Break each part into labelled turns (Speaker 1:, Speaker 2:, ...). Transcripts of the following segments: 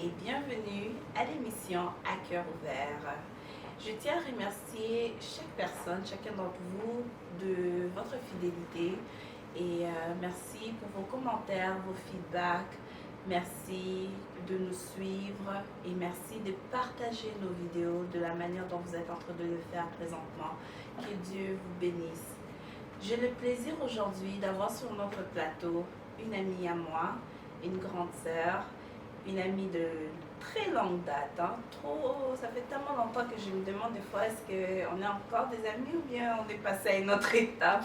Speaker 1: et bienvenue à l'émission À cœur ouvert. Je tiens à remercier chaque personne, chacun d'entre vous de votre fidélité et merci pour vos commentaires, vos feedbacks. Merci de nous suivre et merci de partager nos vidéos de la manière dont vous êtes en train de le faire présentement. Que Dieu vous bénisse. J'ai le plaisir aujourd'hui d'avoir sur notre plateau une amie à moi, une grande sœur, une amie de très longue date. Ça fait tellement longtemps que je me demande des fois est-ce qu'on est encore des amis ou bien on est passé à une autre étape.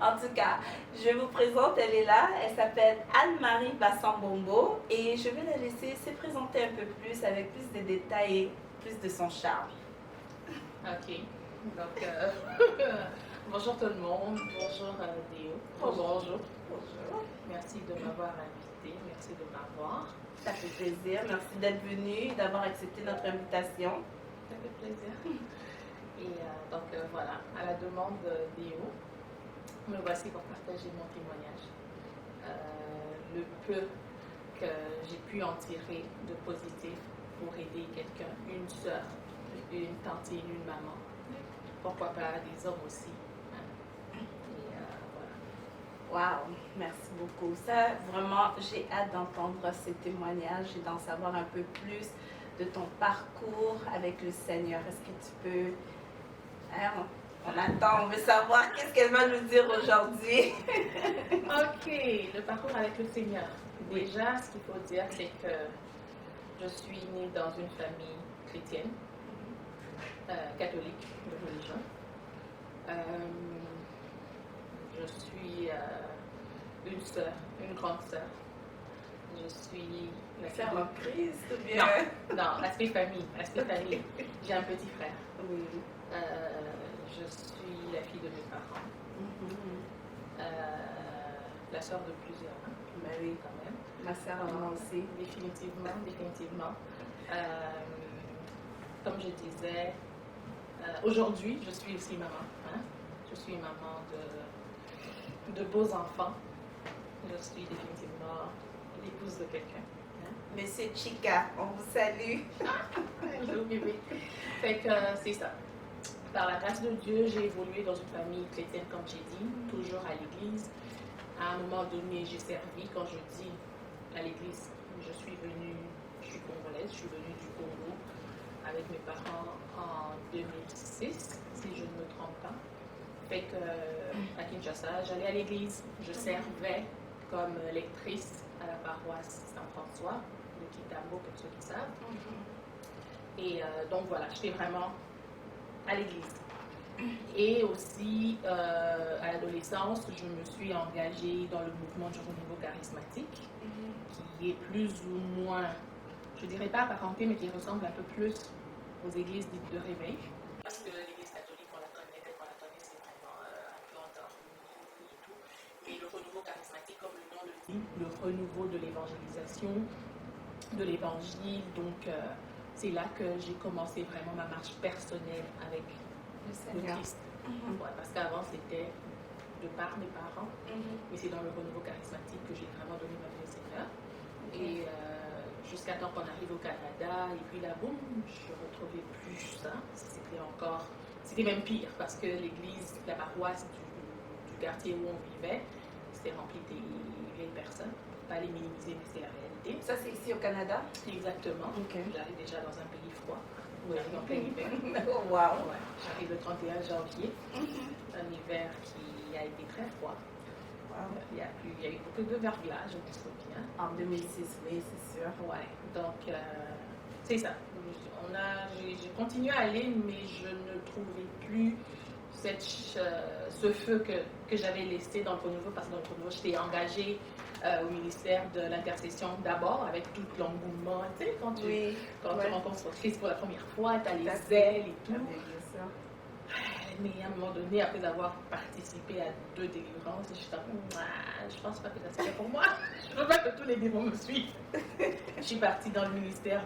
Speaker 1: En tout cas, je vous présente, elle est là, elle s'appelle Anne-Marie Bassambombo et je vais la laisser se présenter un peu plus avec plus de détails et plus de son charme.
Speaker 2: Ok, donc bonjour tout le monde, bonjour Déo. Bonjour. Merci de m'avoir invité, merci de m'avoir.
Speaker 1: Ça fait plaisir, merci d'être venu, d'avoir accepté notre invitation.
Speaker 2: Ça fait plaisir. Et voilà, à la demande Déo, me voici pour partager mon témoignage. Le peu que j'ai pu en tirer de positif pour aider quelqu'un, une soeur, une tantine, une maman. Pourquoi pas des hommes aussi.
Speaker 1: Wow, merci beaucoup. Ça, vraiment, j'ai hâte d'entendre ces témoignages et d'en savoir un peu plus de ton parcours avec le Seigneur. Est-ce que tu peux... on attend, on veut savoir qu'est-ce qu'elle va nous dire aujourd'hui.
Speaker 2: Ok, le parcours avec le Seigneur. Déjà, ce qu'il faut dire, c'est que je suis née dans une famille chrétienne, catholique de religion. Je suis une sœur, une grande sœur. Je suis la
Speaker 1: fille en Christ ou bien...
Speaker 2: Non, aspect famille, J'ai un petit frère.
Speaker 1: Oui.
Speaker 2: Je suis la fille de mes parents. La sœur de plusieurs.
Speaker 1: Mais oui, quand même. Ma sœur à moi aussi.
Speaker 2: Définitivement. Comme je disais, aujourd'hui, je suis aussi maman. Je suis maman de beaux enfants. Je suis définitivement l'épouse de quelqu'un.
Speaker 1: Monsieur Chica, on vous salue.
Speaker 2: Oui. Fait que c'est ça. Par la grâce de Dieu, j'ai évolué dans une famille chrétienne, comme j'ai dit, toujours à l'église. À un moment donné, j'ai servi. Quand je dis à l'église, je suis congolaise, je suis venue du Congo avec mes parents en 2006, si je ne me trompe pas. Fait que à Kinshasa, j'allais à l'église, je servais comme lectrice à la paroisse Saint-François de Kitambo, pour ceux qui savent. Et donc voilà, j'étais vraiment à l'église. Et aussi, à l'adolescence, je me suis engagée dans le mouvement du renouveau charismatique, qui est plus ou moins, je dirais pas apparenté, mais qui ressemble un peu plus aux églises dites de réveil. Parce que l'église catholique, on la connaît, c'est vraiment un peu endormi et tout. Et le renouveau charismatique, comme le nom le dit, le renouveau de l'évangélisation, de l'évangile. Donc, c'est là que j'ai commencé vraiment ma marche personnelle avec le Christ. Ouais, parce qu'avant, c'était de par mes parents, mais c'est dans le renouveau charismatique que j'ai vraiment donné ma vie au Seigneur. Et jusqu'à temps qu'on arrive au Canada, et puis là, boum, je ne retrouvais plus ça. C'était même pire, parce que l'église, la paroisse du quartier où on vivait, c'était rempli des vieilles personnes. Pour ne pas les minimiser, mais c'est la réalité.
Speaker 1: Ça, c'est ici au Canada?
Speaker 2: Exactement.
Speaker 1: Okay.
Speaker 2: J'arrive déjà dans un pays froid. Oui, en plein hiver.
Speaker 1: Oh, wow.
Speaker 2: Ouais. J'arrive le 31 janvier, un hiver qui a été très froid.
Speaker 1: Wow.
Speaker 2: Il y a eu beaucoup de verglas, je me souviens.
Speaker 1: En 2006, oui, c'est sûr.
Speaker 2: Ouais, donc c'est ça. J'ai continué à aller, mais je ne trouvais plus ce feu que j'avais laissé dans le renouveau, parce que dans le renouveau, j'étais engagée au ministère de l'intercession d'abord, avec tout l'engouement. Tu sais, quand tu rencontres Christ pour la première fois, tu as les ailes et tout. Mais à un moment donné, après avoir participé à 2 délivrances, je suis je pense pas que ça serait pour moi. Je ne veux pas que tous les démons me suivent. Je suis partie dans le ministère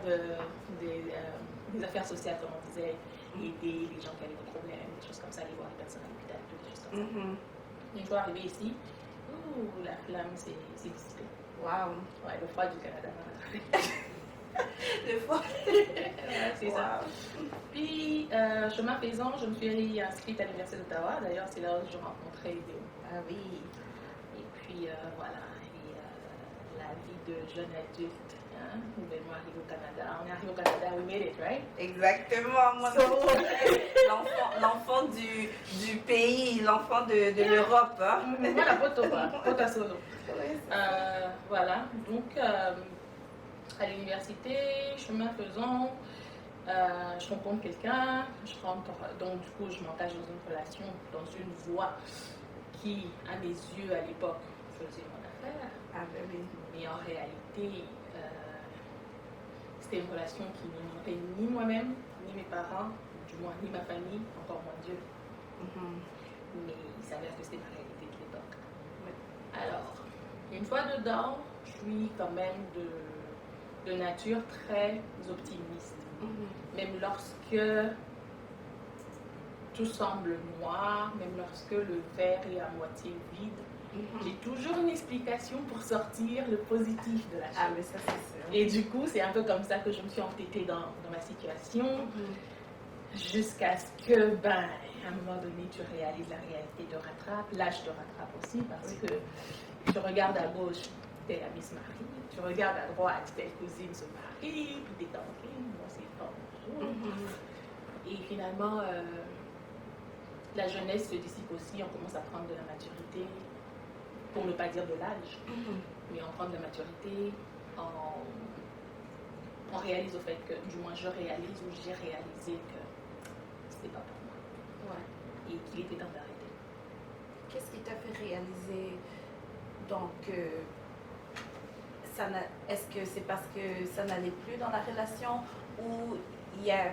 Speaker 2: des Affaires sociales, comme on disait, aider les gens qui avaient des problèmes, des choses comme ça, aller voir les personnes à l'hôpital, des choses comme ça. Une fois arrivée ici, la flamme s'est dissipée.
Speaker 1: Wow.
Speaker 2: Ouais, le froid du Canada m'a rattrapée.
Speaker 1: Le fond.
Speaker 2: Ouais, c'est ça.
Speaker 1: Wow.
Speaker 2: Puis, chemin faisant, je me suis réinscrite à l'Université d'Ottawa. D'ailleurs, c'est là où j'ai rencontré Léo.
Speaker 1: Ah oui.
Speaker 2: Et puis, voilà. Et la vie de jeune adulte, hein, nouvellement arrivé au Canada. On est arrivé au Canada, we made it, right?
Speaker 1: Exactement. Moi, l'enfant du pays, l'enfant de l'Europe. Hein.
Speaker 2: Voilà, poto solo.
Speaker 1: Ouais,
Speaker 2: Voilà. Donc, à l'université, chemin faisant, je rencontre quelqu'un, donc du coup je m'engage dans une relation, dans une voie qui, à mes yeux à l'époque, faisait mon affaire.
Speaker 1: ah ben oui.
Speaker 2: Mais en réalité, c'était une relation qui n'honorait ni moi-même, ni mes parents, du moins ni ma famille, encore moins Dieu. Mais il s'avère que c'était ma réalité de l'époque.
Speaker 1: Ouais.
Speaker 2: Alors, une fois dedans, je suis quand même de nature très optimiste. Même lorsque tout semble noir, même lorsque le verre est à moitié vide, j'ai toujours une explication pour sortir le positif de la chose.
Speaker 1: Ah mais ça c'est sûr.
Speaker 2: Et du coup, c'est un peu comme ça que je me suis entêtée dans ma situation, jusqu'à ce que, à un moment donné, tu réalises la réalité te rattrape. L'âge te rattrape aussi, parce que tu regardes à gauche, t'es la Miss Marie, tu regardes à droite, telle cousine se marie, puis t'es comme, ok, moi c'est pas bonjour. Et finalement, la jeunesse se dissipe aussi, on commence à prendre de la maturité, pour ne pas dire de l'âge, mais on prend de la maturité, on réalise au fait que, du moins je réalise ou j'ai réalisé que c'était pas pour moi.
Speaker 1: Ouais.
Speaker 2: Et qu'il était temps d'arrêter.
Speaker 1: Qu'est-ce qui t'a fait réaliser donc est-ce que c'est parce que ça n'allait plus dans la relation ou il y a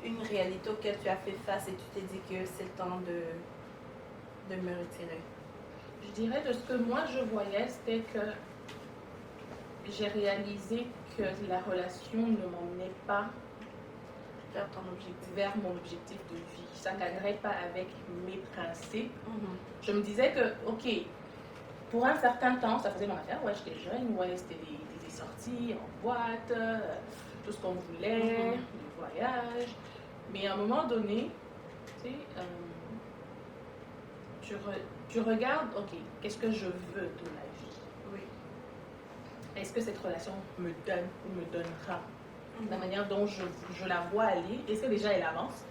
Speaker 1: une réalité auquel tu as fait face et tu t'es dit que c'est le temps de me retirer?
Speaker 2: Je dirais de ce que moi je voyais, c'était que j'ai réalisé que la relation ne m'emmenait pas
Speaker 1: Vers ton objectif.
Speaker 2: vers mon objectif de vie. Ça ne cadrait pas avec mes principes. Je me disais que, ok, pour un certain temps, ça faisait mon affaire. Ouais, j'étais jeune, ouais, c'était des sorties en boîte, tout ce qu'on voulait, des voyages. Mais à un moment donné, tu sais, tu regardes, ok, qu'est-ce que je veux de ma vie?
Speaker 1: Oui.
Speaker 2: Est-ce que cette relation me donne ou me donnera? La manière dont je la vois aller, est-ce que déjà elle avance?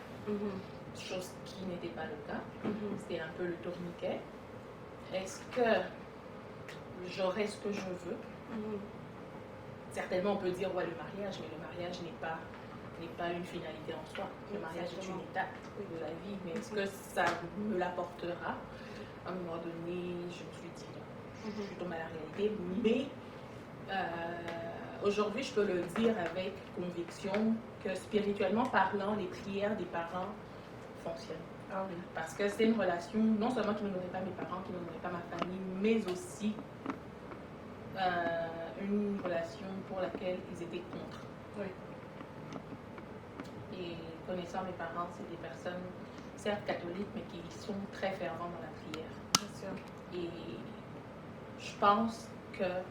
Speaker 2: Chose qui n'était pas le cas. C'était un peu le tourniquet. Est-ce que j'aurai ce que je veux? Certainement, on peut dire, ouais, le mariage, mais le mariage n'est pas une finalité en soi. Le mariage est une étape de la vie, mais est-ce que ça me l'apportera? À un moment donné, je me suis dit non, je suis tombée à la réalité, mais aujourd'hui, je peux le dire avec conviction que spirituellement parlant, les prières des parents fonctionnent.
Speaker 1: Ah oui.
Speaker 2: Parce que c'est une relation, non seulement qui n'honorait pas mes parents, qui n'honorait pas ma famille, mais aussi une relation pour laquelle ils étaient contre.
Speaker 1: Oui.
Speaker 2: Et connaissant mes parents, c'est des personnes, certes catholiques, mais qui sont très fervents dans la prière.
Speaker 1: Bien sûr.
Speaker 2: Et je pense que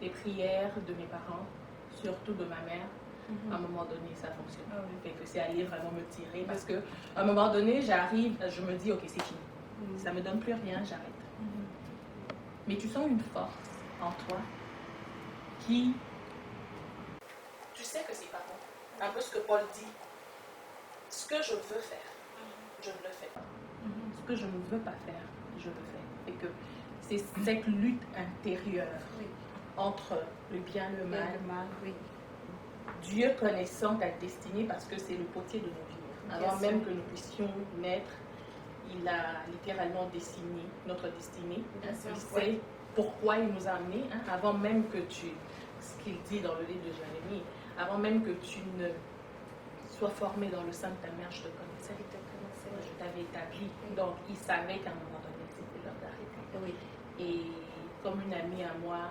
Speaker 2: les prières de mes parents, surtout de ma mère, à un moment donné, ça fonctionne.
Speaker 1: Ah oui.
Speaker 2: Fait que c'est aller vraiment me tirer parce que à un moment donné, j'arrive, je me dis, ok, c'est fini. Ça me donne plus rien, j'arrête. Mais tu sens une force en toi qui... Tu sais que c'est pas bon. Un peu ce que Paul dit. Ce que je veux faire, je ne le fais pas. Ce que je ne veux pas faire, je le fais. Et que c'est cette lutte intérieure entre le bien et le mal.
Speaker 1: Le mal, oui.
Speaker 2: Dieu connaissant ta destinée, parce que c'est le potier de nos vies. Avant même que nous puissions naître, il a littéralement dessiné notre destinée. Il sait pourquoi il nous a amenés, avant même que ce qu'il dit dans le livre de Jérémie, avant même que tu ne sois formé dans le sein de ta mère, je te connaissais. Je t'avais établi. Donc, il savait qu'à un moment donné, c'était l'heure d'arrêter.
Speaker 1: Oui.
Speaker 2: Et comme une amie à moi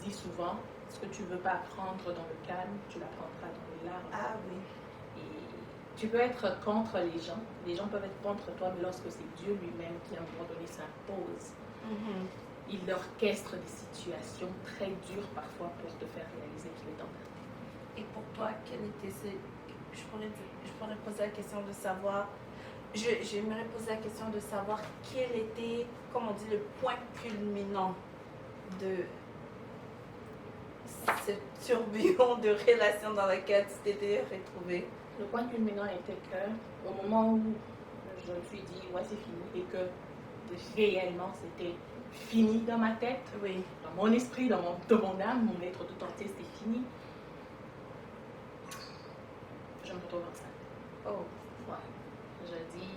Speaker 2: dit souvent, ce que tu ne veux pas apprendre dans le calme, tu l'apprendras dans les larmes.
Speaker 1: Ah oui.
Speaker 2: Et tu peux être contre les gens peuvent être contre toi, mais lorsque c'est Dieu lui-même qui à un moment donné s'impose, il orchestre des situations très dures parfois pour te faire réaliser qu'il est en train.
Speaker 1: Et pour toi, quel était ce... je pourrais poser la question de savoir... J'aimerais poser la question de savoir quel était, comme on dit, le point culminant de ce tourbillon de relations dans lequel tu t'étais retrouvée.
Speaker 2: Le point culminant était que, au moment où je me suis dit, ouais, c'est fini, et que réellement c'était fini dans ma tête,
Speaker 1: Oui.
Speaker 2: dans mon esprit, dans mon âme, mon être tout entier, c'était fini. Je me retrouve enceinte.
Speaker 1: Oh.
Speaker 2: Ouais. Je dis,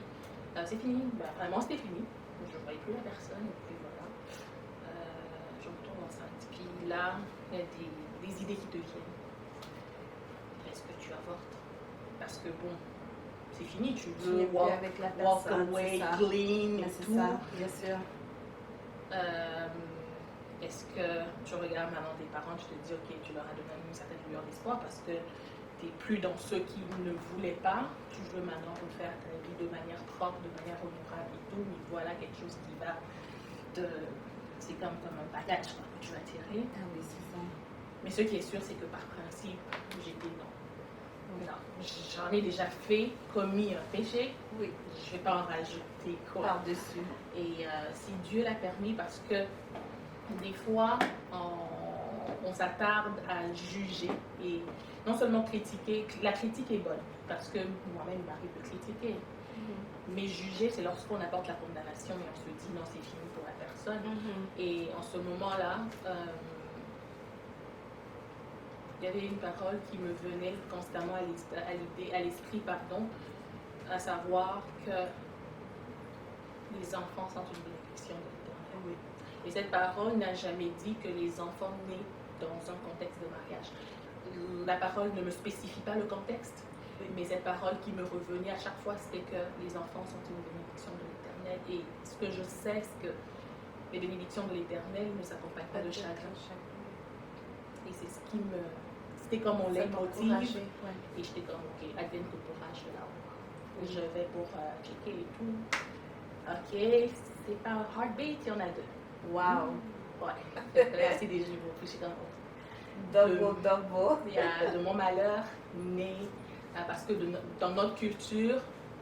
Speaker 2: c'est fini. Ben, vraiment, c'était fini. Je ne voyais plus la personne, et puis voilà. Je me retrouve enceinte. Puis là, il y a des idées qui te viennent. Est-ce que tu avortes? Parce que bon, c'est fini, tu veux
Speaker 1: walk, avec la personne,
Speaker 2: walk away clean et tout.
Speaker 1: Ça, bien sûr.
Speaker 2: Est-ce que tu regardes maintenant tes parents, tu te dis, ok, tu leur as donné une certaine lueur d'espoir parce que tu n'es plus dans ceux qui ne voulaient pas, tu veux maintenant refaire ta vie de manière propre, de manière honorable et tout, mais voilà quelque chose qui va te... C'est comme un bagage que tu vas tirer.
Speaker 1: Ah oui, c'est ça.
Speaker 2: Mais ce qui est sûr, c'est que par principe, j'ai dit non. Non, j'en ai déjà commis un péché.
Speaker 1: Oui.
Speaker 2: Je ne vais pas en rajouter quoi.
Speaker 1: Par-dessus.
Speaker 2: Et si Dieu l'a permis, parce que des fois, on s'attarde à juger et non seulement critiquer, la critique est bonne, parce que moi-même, il m'arrive de critiquer. Mais juger, c'est lorsqu'on apporte la condamnation et on se dit non, c'est fini pour la personne. Et en ce moment-là, il y avait une parole qui me venait constamment à l'esprit, à savoir que les enfants sont une bénédiction de l'Éternel.
Speaker 1: Oui.
Speaker 2: Et cette parole n'a jamais dit que les enfants nés dans un contexte de mariage. La parole ne me spécifie pas le contexte, mais cette parole qui me revenait à chaque fois, c'était que les enfants sont une bénédiction de l'Éternel. Et ce que je sais, c'est que les bénédictions de l'Éternel ne s'accompagnent pas de chagrin. Et c'est ce qui me... C'était comme mon leitmotiv.
Speaker 1: Ouais.
Speaker 2: Et j'étais comme, ok, advienne que pourra, je vais l'avoir. Je vais pour checker et tout. Ok, c'est pas un heartbeat, il y en a deux.
Speaker 1: Wow.
Speaker 2: Ouais. Là, c'est des jumeaux. Puis j'étais comme,
Speaker 1: double.
Speaker 2: Il y a de mon malheur né, parce que dans notre culture,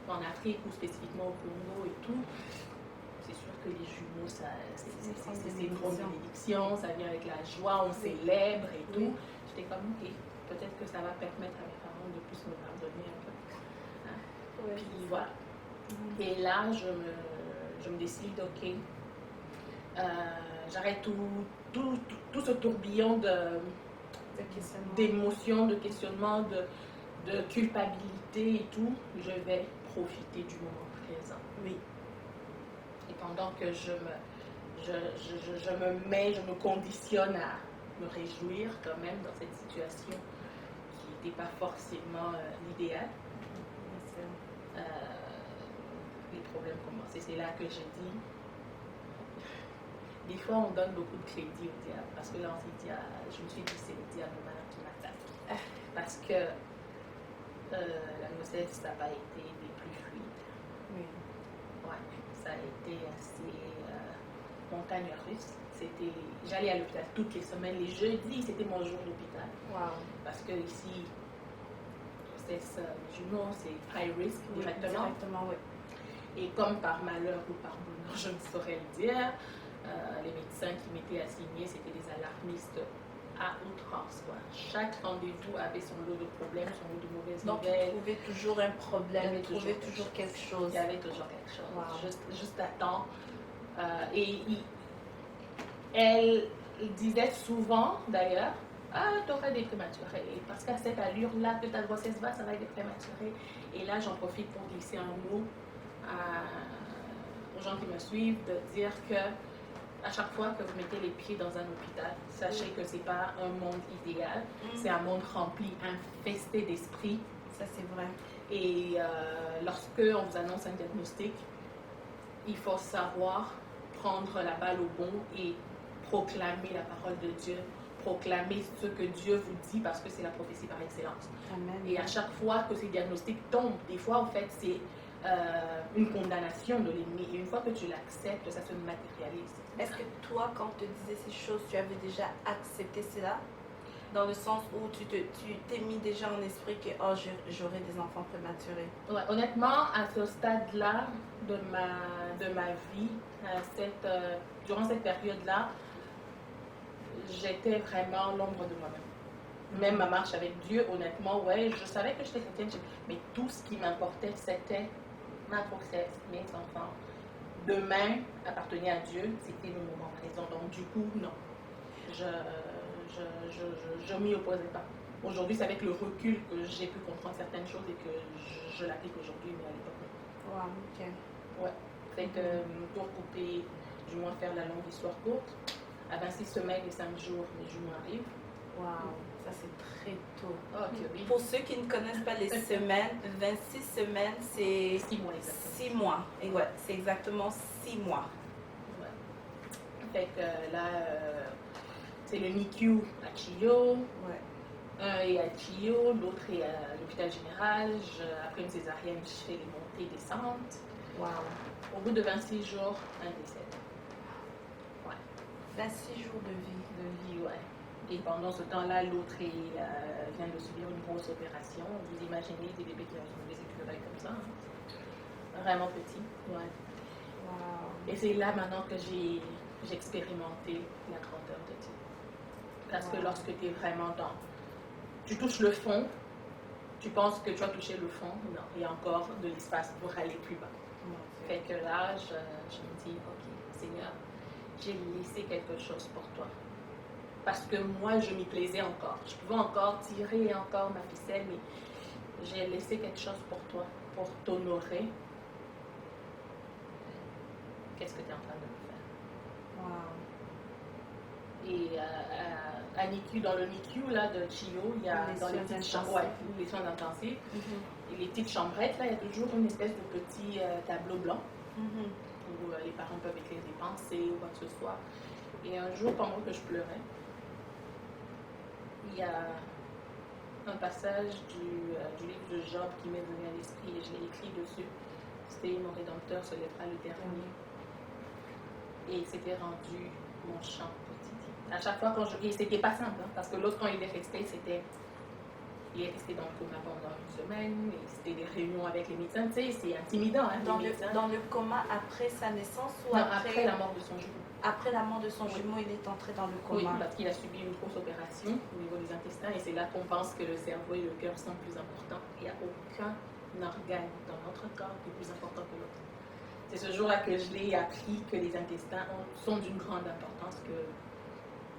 Speaker 2: en Afrique ou spécifiquement au Congo et tout, c'est sûr que les jumeaux, c'est une grande bénédiction, ça vient avec la joie, on célèbre et tout. J'étais comme, ok, peut-être que ça va permettre à mes parents de plus me pardonner un peu. Hein? Puis voilà. Et là, je me décide, ok, j'arrête tout ce tourbillon d'émotions, de questionnements, de culpabilité et tout. Je vais profiter du moment présent.
Speaker 1: Oui.
Speaker 2: Et pendant que je me conditionne à me réjouir quand même dans cette situation qui n'était pas forcément l'idéal. Les problèmes commençaient. C'est là que j'ai dit, des fois on donne beaucoup de crédit au diable, parce que là on s'est dit, je me suis dit c'est le diable maintenant qui m'attaque. Parce que la grossesse, ça n'a pas été des plus fluides.
Speaker 1: Oui.
Speaker 2: Ouais, ça a été assez montagne russe. J'allais à l'hôpital toutes les semaines. Les jeudis, c'était mon jour d'hôpital.
Speaker 1: Wow.
Speaker 2: Parce que ici, grossesse jumeau, c'est high risk directement.
Speaker 1: Oui.
Speaker 2: Et comme par malheur ou par bonheur, je ne saurais le dire, les médecins qui m'étaient assignés, c'était des alarmistes à outrance. Chaque rendez-vous avait son lot de problèmes, son lot de mauvaises nouvelles.
Speaker 1: Donc, il trouvait toujours un problème, il trouvait toujours quelque chose.
Speaker 2: Il y avait toujours quelque chose,
Speaker 1: wow.
Speaker 2: juste à temps. Elle disait souvent, d'ailleurs, tu aurais des prématurés. Parce qu'à cette allure-là que ta grossesse va, ça va être des prématurés. Et là, j'en profite pour glisser un mot aux gens qui me suivent, de dire que à chaque fois que vous mettez les pieds dans un hôpital, sachez que ce n'est pas un monde idéal, c'est un monde rempli, infesté d'esprit.
Speaker 1: Ça, c'est vrai.
Speaker 2: Et lorsque on vous annonce un diagnostic, il faut savoir prendre la balle au bon et proclamer la parole de Dieu, proclamer ce que Dieu vous dit, parce que c'est la prophétie par excellence.
Speaker 1: Amen.
Speaker 2: Et à chaque fois que ces diagnostics tombent, des fois, en fait, c'est une condamnation de l'ennemi. Et une fois que tu l'acceptes, ça se matérialise.
Speaker 1: Est-ce que toi, quand on te disait ces choses, tu avais déjà accepté cela? dans le sens où tu t'es mis déjà en esprit que oh, j'aurai des enfants prématurés?
Speaker 2: Ouais, honnêtement, à ce stade-là de ma vie, durant cette période-là, j'étais vraiment l'ombre de moi-même. Même ma marche avec Dieu, honnêtement, ouais, je savais que j'étais chrétienne, mais tout ce qui m'importait, c'était ma grossesse, mes enfants. Demain appartenait à Dieu, c'était le moment présent. Donc, du coup, non. Je m'y opposais pas. Aujourd'hui, c'est avec le recul que j'ai pu comprendre certaines choses et que je l'applique aujourd'hui, mais à l'époque, non.
Speaker 1: Wow, ok.
Speaker 2: Ouais. Fait que, pour couper, du moins faire la longue histoire courte, à 26 semaines et 5 jours, mes jumeaux arrivent.
Speaker 1: Wow, ça c'est très tôt.
Speaker 2: Ok, oui.
Speaker 1: Pour ceux qui ne connaissent pas les semaines, 26 semaines, c'est
Speaker 2: 6 mois exactement.
Speaker 1: 6 mois. Et ouais, c'est exactement 6 mois.
Speaker 2: Ouais. Fait que là, c'est le NICU à Chio.
Speaker 1: Ouais.
Speaker 2: Un est à Chio, l'autre est à l'hôpital général. Après une césarienne, je fais les montées et descentes.
Speaker 1: Wow.
Speaker 2: Au bout de 26 jours, un décès. Ouais.
Speaker 1: 26 jours de vie.
Speaker 2: De vie, ouais. Et pendant ce temps-là, l'autre vient de subir une grosse opération. Vous imaginez des bébés qui ont des écureuils comme ça. Hein? Vraiment petits. Ouais.
Speaker 1: Wow.
Speaker 2: Et c'est là maintenant que j'ai expérimenté la grandeur de Dieu. Parce que lorsque tu es vraiment dans... Tu touches le fond, tu penses que tu as touché le fond. Non, il y a encore de l'espace pour aller plus bas. Fait que là, je me dis, ok, Seigneur, j'ai laissé quelque chose pour toi. Parce que moi, je m'y plaisais encore. Je pouvais encore tirer encore ma ficelle, mais j'ai laissé quelque chose pour toi, pour t'honorer. Qu'est-ce que tu es en train de me faire?
Speaker 1: Wow.
Speaker 2: Et à NICU, dans le NICU là, de Chio, il y a dans les petites chambres, les soins intensifs, et les petites chambrettes, là, il y a toujours une espèce de petit tableau blanc où les parents peuvent écrire des pensées ou quoi que ce soit. Et un jour, pendant que je pleurais, il y a un passage du livre de Job qui m'est venu à l'esprit et je l'ai écrit dessus. C'était mon Rédempteur se lèvera le dernier. Et c'était rendu mon chant quotidien. À chaque fois quand et c'était pas simple, hein, parce que l'autre quand il est resté, il est resté dans le coma pendant une semaine, et c'était des réunions avec les médecins, tu sais, c'est intimidant. Hein,
Speaker 1: dans le coma après sa naissance ou
Speaker 2: non, après la mort de son jumeau.
Speaker 1: Après la mort de son jumeau, il est entré dans le coma.
Speaker 2: Oui, parce qu'il a subi une grosse opération au niveau des intestins et c'est là qu'on pense que le cerveau et le cœur sont plus importants. Il n'y a aucun organe dans notre corps qui est plus important que l'autre. C'est ce jour-là que je l'ai appris que les intestins sont d'une grande importance que...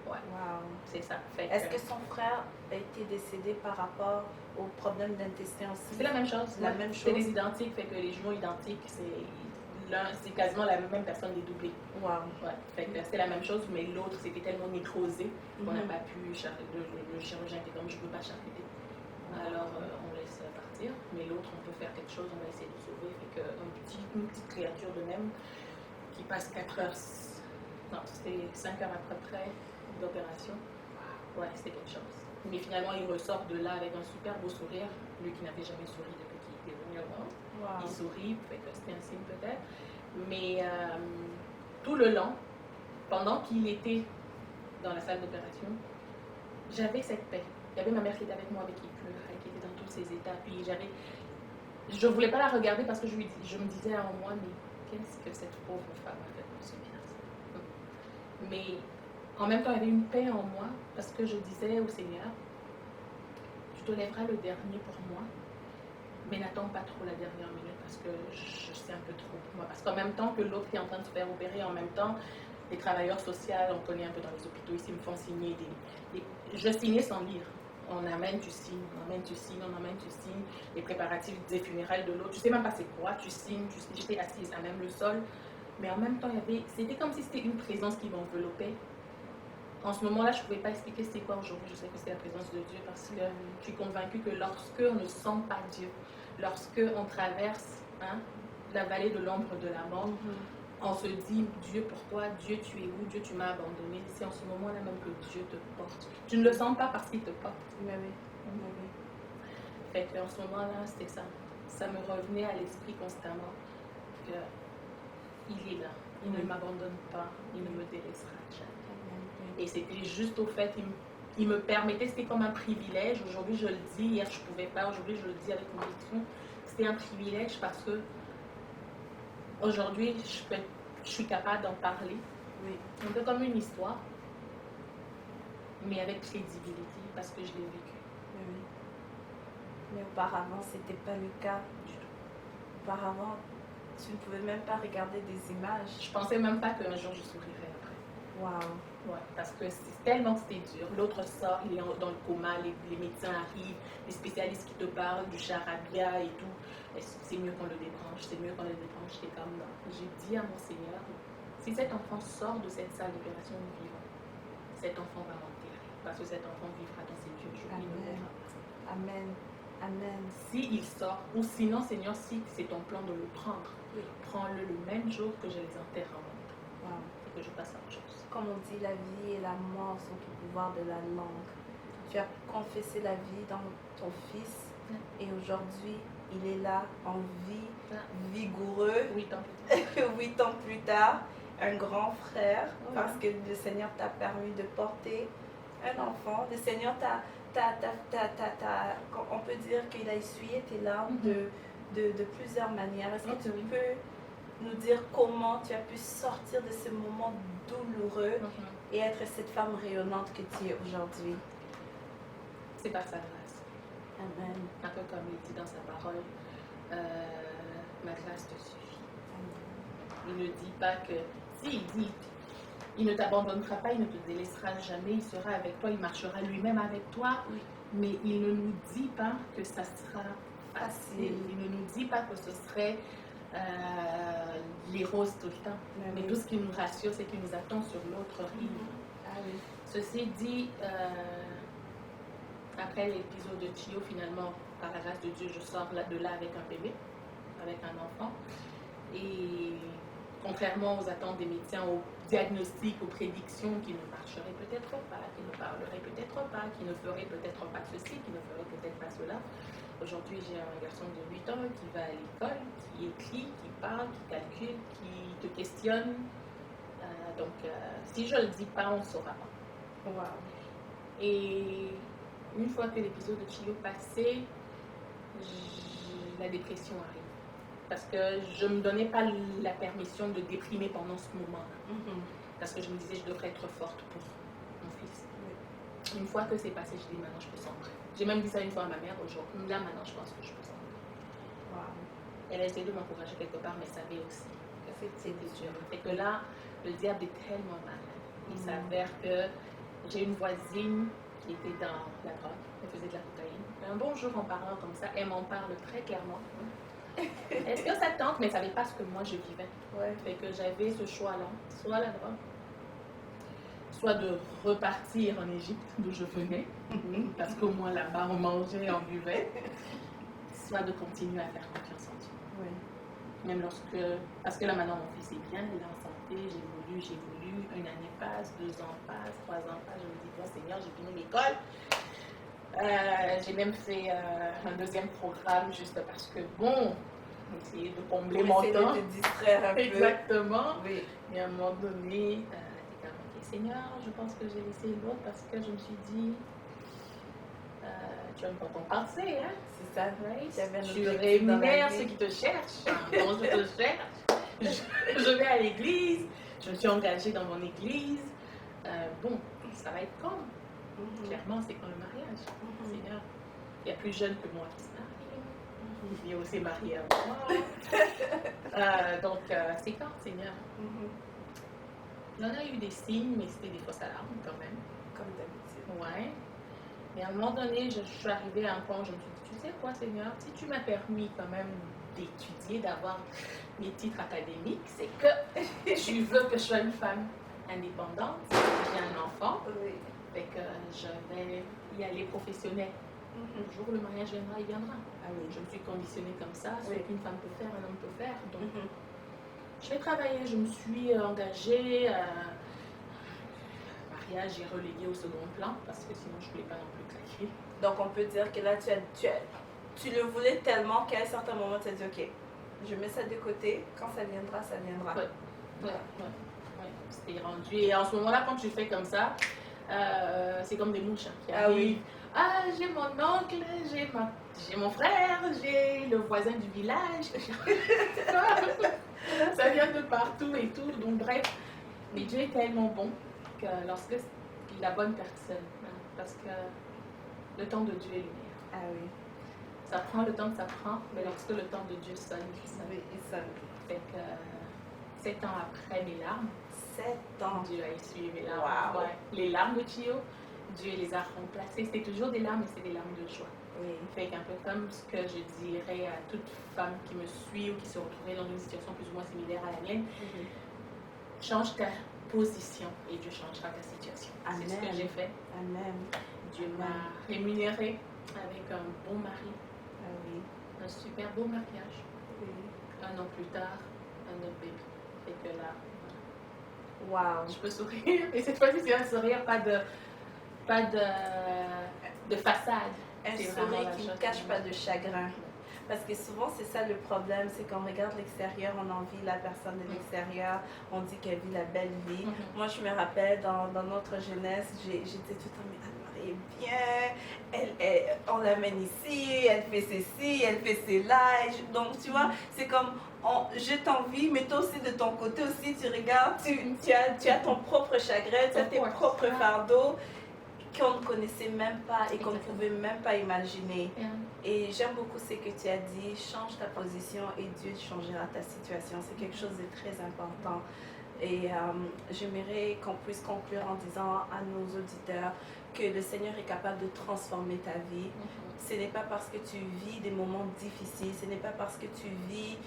Speaker 2: Ouais,
Speaker 1: wow.
Speaker 2: C'est ça.
Speaker 1: Est-ce que son frère a été décédé par rapport au problème d'intestin aussi?
Speaker 2: C'est la même chose.
Speaker 1: La même chose.
Speaker 2: C'est les identiques, fait que les jumeaux identiques, c'est quasiment la même personne dédoublée.
Speaker 1: Wow.
Speaker 2: Ouais, fait que c'est la même chose, mais l'autre c'était tellement nécrosé qu'on n'a pas pu charcuter. Le chirurgien était comme je ne peux pas charcuter. Alors on laisse partir, mais l'autre on peut faire quelque chose, on va essayer de sauver. Fait que une petite créature de même qui passe 4 heures, non, c'était 5 heures à peu près d'opération. Ouais, c'était quelque chose. Mais finalement il ressort de là avec un super beau sourire, lui qui n'avait jamais souri depuis qu'il était venu au monde. Wow. Il sourit, fait que c'était un signe peut-être. Mais tout le long, pendant qu'il était dans la salle d'opération, j'avais cette paix. Il y avait ma mère qui était avec moi, avec qui pleurait, qui était dans tous ses états. Puis je ne voulais pas la regarder parce que je me disais en moi, mais qu'est-ce que cette pauvre femme a fait pour subir ça? Mais en même temps, il y avait une paix en moi parce que je disais au Seigneur, tu te lèveras le dernier pour moi. Mais n'attends pas trop la dernière minute parce que je sais un peu trop pour moi. Parce qu'en même temps que l'autre est en train de se faire opérer, en même temps, les travailleurs sociaux, on connaît un peu dans les hôpitaux ici, me font signer je signais sans lire. On amène, tu signes, on amène, tu signes, on amène, tu signes. Les préparatifs des funérailles de l'autre, tu sais même pas c'est quoi, tu signes, j'étais assise à même le sol. Mais en même temps, c'était comme si c'était une présence qui m'enveloppait. En ce moment-là, je ne pouvais pas expliquer c'est quoi aujourd'hui. Je sais que c'est la présence de Dieu parce que je suis convaincue que lorsqu'on ne sent pas Dieu, lorsqu'on traverse la vallée de l'ombre de la mort, on se dit, Dieu, pourquoi? Dieu, tu es où? Dieu, tu m'as abandonné. C'est en ce moment-là même que Dieu te porte. Tu ne le sens pas parce qu'il te porte.
Speaker 1: Mais oui.
Speaker 2: Fait qu'en ce moment-là, c'était ça. Ça me revenait à l'esprit constamment qu'il est là. Il ne m'abandonne pas. Il ne me délaissera jamais. Et c'était juste au fait, il me permettait, c'était comme un privilège. Aujourd'hui, je le dis, hier, je ne pouvais pas, aujourd'hui, je le dis avec conviction. C'était un privilège parce que aujourd'hui, je suis capable d'en parler.
Speaker 1: Oui.
Speaker 2: Un peu comme une histoire, mais avec crédibilité parce que je l'ai vécu.
Speaker 1: Oui. Mais auparavant, c'était pas le cas du tout. Auparavant, tu ne pouvais même pas regarder des images.
Speaker 2: Je pensais même pas qu'un jour je sourirais après.
Speaker 1: Waouh.
Speaker 2: Ouais, parce que c'est tellement que c'était dur. L'autre sort, il est dans le coma, les médecins arrivent, les spécialistes qui te parlent du charabia et tout. C'est mieux qu'on le débranche, c'est mieux qu'on le débranche. J'étais comme non. J'ai dit à mon Seigneur, si cet enfant sort de cette salle d'opération vivant, cet enfant va m'enterrer. Parce que cet enfant vivra dans ses vieux jours. Il ne mourra pas.
Speaker 1: Amen. Amen.
Speaker 2: S'il sort, ou sinon, Seigneur, si c'est ton plan de le prendre,
Speaker 1: Oui.
Speaker 2: prends-le le même jour que je les enterre en même temps.
Speaker 1: Wow.
Speaker 2: Et que je passe à autre chose.
Speaker 1: Comme on dit, la vie et la mort sont au pouvoir de la langue. Tu as confessé la vie dans ton fils et aujourd'hui, il est là en vie, vigoureux.
Speaker 2: 8 ans plus tard.
Speaker 1: 8 ans plus tard, un grand frère,
Speaker 2: Oui.
Speaker 1: parce que le Seigneur t'a permis de porter un enfant. Le Seigneur on peut dire qu'il a essuyé tes larmes de plusieurs manières. Est-ce que tu peux nous dire comment tu as pu sortir de ce moment douloureux et être cette femme rayonnante que tu es aujourd'hui?
Speaker 2: C'est par sa grâce.
Speaker 1: Amen.
Speaker 2: Un peu comme il dit dans sa parole, ma grâce te suffit.
Speaker 1: Amen.
Speaker 2: Il ne dit pas que, si il dit, il ne t'abandonnera pas, il ne te délaissera jamais, il sera avec toi, il marchera lui-même avec toi,
Speaker 1: Oui.
Speaker 2: mais il ne nous dit pas que ça sera facile. Il ne nous dit pas que ce serait les roses tout le temps. Mais
Speaker 1: oui.
Speaker 2: tout ce qui nous rassure, c'est qu'il nous attend sur l'autre rive.
Speaker 1: Ah oui.
Speaker 2: Ceci dit, après l'épisode de Chio, finalement, par la grâce de Dieu, je sors de là avec un bébé, avec un enfant. Et contrairement aux attentes des médecins, aux diagnostics, aux prédictions qui ne marcheraient peut-être pas, qui ne parleraient peut-être pas, qui ne feraient peut-être pas ceci, qui ne feraient peut-être pas cela. Aujourd'hui, j'ai un garçon de 8 ans qui va à l'école, qui écrit, qui parle, qui calcule, qui te questionne. Si je ne le dis pas, on ne saura pas.
Speaker 1: Wow.
Speaker 2: Et une fois que l'épisode de Chio passé, la dépression arrive. Parce que je ne me donnais pas la permission de déprimer pendant ce moment-là. Parce que je me disais, je devrais être forte pour mon fils. Oui. Une fois que c'est passé, je dis, maintenant je peux sombrer. J'ai même dit ça une fois à ma mère aujourd'hui. Là, maintenant, je pense que je peux sombrer.
Speaker 1: Wow.
Speaker 2: Elle a essayé de m'encourager quelque part, mais savait aussi que c'était dur. Et que là, le diable est tellement malade. Il s'avère que j'ai une voisine qui était dans la drogue. Elle faisait de la cocaïne. Un bon jour, en parlant comme ça, elle m'en parle très clairement. Est-ce que ça tente? Mais elle ne savait pas ce que moi je vivais.
Speaker 1: Ouais.
Speaker 2: Fait que j'avais ce choix-là, soit la drogue, soit de repartir en Égypte, d'où je venais, parce qu'au moins là-bas on mangeait, on buvait, soit de continuer à faire confiance en Dieu.
Speaker 1: Oui.
Speaker 2: Même parce que là maintenant mon fils est bien, il est en santé, j'évolue, une année passe, 2 ans passent, 3 ans passent, je me dis, bon Seigneur, j'ai fini l'école. J'ai même fait un deuxième programme juste parce que, bon, essayer de combler mon temps.
Speaker 1: De te distraire un peu.
Speaker 2: Exactement.
Speaker 1: Oui.
Speaker 2: Et à un moment donné, j'étais comme, ok, Seigneur, je pense que j'ai laissé l'autre parce que je me suis dit, tu aimes pas ton passé, hein?
Speaker 1: C'est ça, right?
Speaker 2: Tu rémunères ceux qui te cherchent. Donc, je te cherche. Je vais à l'église. Je me suis engagée dans mon église. Bon, ça va être quand? Clairement, c'est quand le mariage. Seigneur, il y a plus jeune que moi qui se marie. Il est aussi marié à moi. Donc, c'est quand, Seigneur? Il y en a eu des signes, mais c'était des fausses alarmes quand même.
Speaker 1: Comme d'habitude.
Speaker 2: Ouais. Mais à un moment donné, je suis arrivée à un point où je me suis dit, tu sais quoi, Seigneur, si tu m'as permis quand même d'étudier, d'avoir mes titres académiques, c'est que tu veux que je sois une femme indépendante, j'ai un enfant.
Speaker 1: Oui.
Speaker 2: Fait que je vais y aller professionnel. Le jour où le mariage viendra, il viendra.
Speaker 1: Ah oui.
Speaker 2: Je me suis conditionnée comme ça, ce qu'une femme peut faire, un homme peut faire. Donc, je vais travailler, je me suis engagée. Mariage, j'ai relégué au second plan parce que sinon je ne voulais pas non plus claquer.
Speaker 1: Donc on peut dire que là, tu le voulais tellement qu'à un certain moment, tu as dit, ok, je mets ça de côté, quand ça viendra, ça viendra.
Speaker 2: Ouais. C'était rendu. Et en ce moment-là, quand tu fais comme ça, C'est comme des mouches qui
Speaker 1: Ah
Speaker 2: arrivent.
Speaker 1: oui.
Speaker 2: Ah, j'ai mon oncle, j'ai mon frère, j'ai le voisin du village. Ça vient de partout et tout. Donc, bref, mais Dieu est tellement bon que lorsque la bonne personne, hein, parce que le temps de Dieu est lumière.
Speaker 1: Ah oui.
Speaker 2: Ça prend le temps que ça prend, mais lorsque le temps de Dieu sonne, il sonne.
Speaker 1: Oui, et ça.
Speaker 2: Fait que 7 ans après mes larmes,
Speaker 1: 7 ans.
Speaker 2: Dieu a essuyé mes larmes.
Speaker 1: Wow.
Speaker 2: Ouais. Les larmes de Chio, Dieu les a remplacées. C'était toujours des larmes, mais c'est des larmes de joie.
Speaker 1: Oui.
Speaker 2: Fait qu'un peu comme ce que je dirais à toute femme qui me suit ou qui se retrouverait dans une situation plus ou moins similaire à la mienne, change ta position et Dieu changera ta situation. C'est ce que j'ai fait.
Speaker 1: Amen.
Speaker 2: Dieu m'a rémunérée avec un bon mari,
Speaker 1: Ah oui.
Speaker 2: un super beau mariage.
Speaker 1: Oui.
Speaker 2: Un an plus tard, un autre bébé. Fait que là,
Speaker 1: Wow.
Speaker 2: je peux sourire. Et cette fois-ci, c'est un sourire, pas de façade.
Speaker 1: Un
Speaker 2: C'est
Speaker 1: sourire
Speaker 2: vraiment la
Speaker 1: qui ne
Speaker 2: chose
Speaker 1: cache
Speaker 2: qui
Speaker 1: pas de chagrin. Parce que souvent, c'est ça le problème, c'est qu'on regarde l'extérieur, on envie la personne de l'extérieur, on dit qu'elle vit la belle vie. Moi, je me rappelle, dans notre jeunesse, j'étais tout le temps, mais Anne-Marie est bien, on l'amène ici, elle fait ceci, elle fait cela. Donc, tu vois, c'est comme, je t'envie, mais toi aussi, de ton côté aussi, tu regardes, tu as ton propre chagrin, tu as tes propres fardeaux qu'on ne connaissait même pas et qu'on ne pouvait même pas imaginer. Et j'aime beaucoup ce que tu as dit, change ta position et Dieu changera ta situation. C'est quelque chose de très important. Et j'aimerais qu'on puisse conclure en disant à nos auditeurs que le Seigneur est capable de transformer ta vie. Ce n'est pas parce que tu vis des moments difficiles, ce n'est pas parce que tu vis,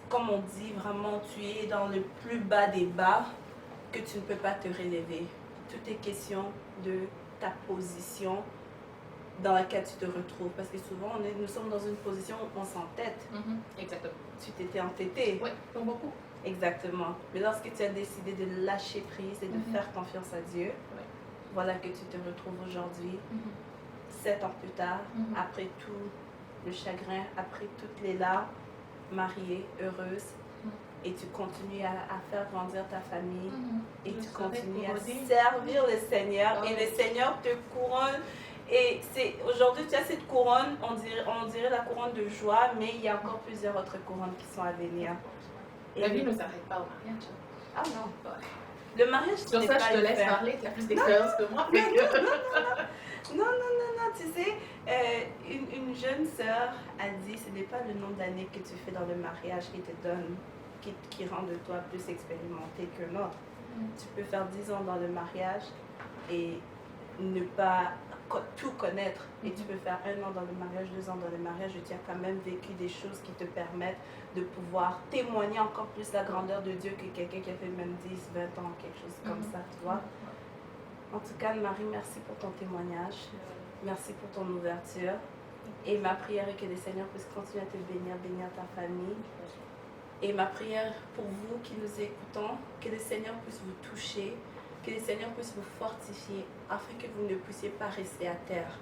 Speaker 1: comme on dit, vraiment tu es dans le plus bas des bas que tu ne peux pas te relever. Tout est question de ta position dans laquelle tu te retrouves. Parce que souvent, nous sommes dans une position où on s'entête.
Speaker 2: Exactement.
Speaker 1: Tu t'étais entêté.
Speaker 2: Oui, pour beaucoup.
Speaker 1: Exactement. Mais lorsque tu as décidé de lâcher prise et de faire confiance à Dieu, voilà que tu te retrouves aujourd'hui, 7 ans plus tard, après tout le chagrin, après toutes les larmes, mariée, heureuse, et tu continues à faire grandir ta famille et tu continues à servir le Seigneur et le Seigneur te couronne. Et aujourd'hui tu as cette couronne, on dirait la couronne de joie, mais il y a encore plusieurs autres couronnes qui sont à venir.
Speaker 2: La vie ne s'arrête pas au mariage.
Speaker 1: Ah non. Le mariage,
Speaker 2: sur ça, je te laisse parler, tu as plus d'expérience que moi.
Speaker 1: Non, tu sais, une jeune sœur a dit, ce n'est pas le nombre d'années que tu fais dans le mariage qui te donne, qui rend de toi plus expérimenté que l'autre. Tu peux faire 10 ans dans le mariage et ne pas tout connaître. Et tu peux faire 1 an dans le mariage, 2 ans dans le mariage, et tu as quand même vécu des choses qui te permettent de pouvoir témoigner encore plus la grandeur de Dieu que quelqu'un qui a fait même 10, 20 ans, quelque chose comme ça, tu vois. En tout cas, Marie, merci pour ton témoignage. Merci pour ton ouverture. Et ma prière est que le Seigneur puisse continuer à te bénir, bénir ta famille. Et ma prière pour vous qui nous écoutons, que le Seigneur puisse vous toucher, que le Seigneur puisse vous fortifier, afin que vous ne puissiez pas rester à terre,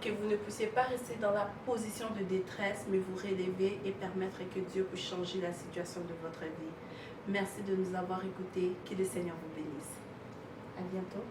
Speaker 1: que vous ne puissiez pas rester dans la position de détresse, mais vous relever et permettre que Dieu puisse changer la situation de votre vie. Merci de nous avoir écoutés. Que le Seigneur vous bénisse. À bientôt.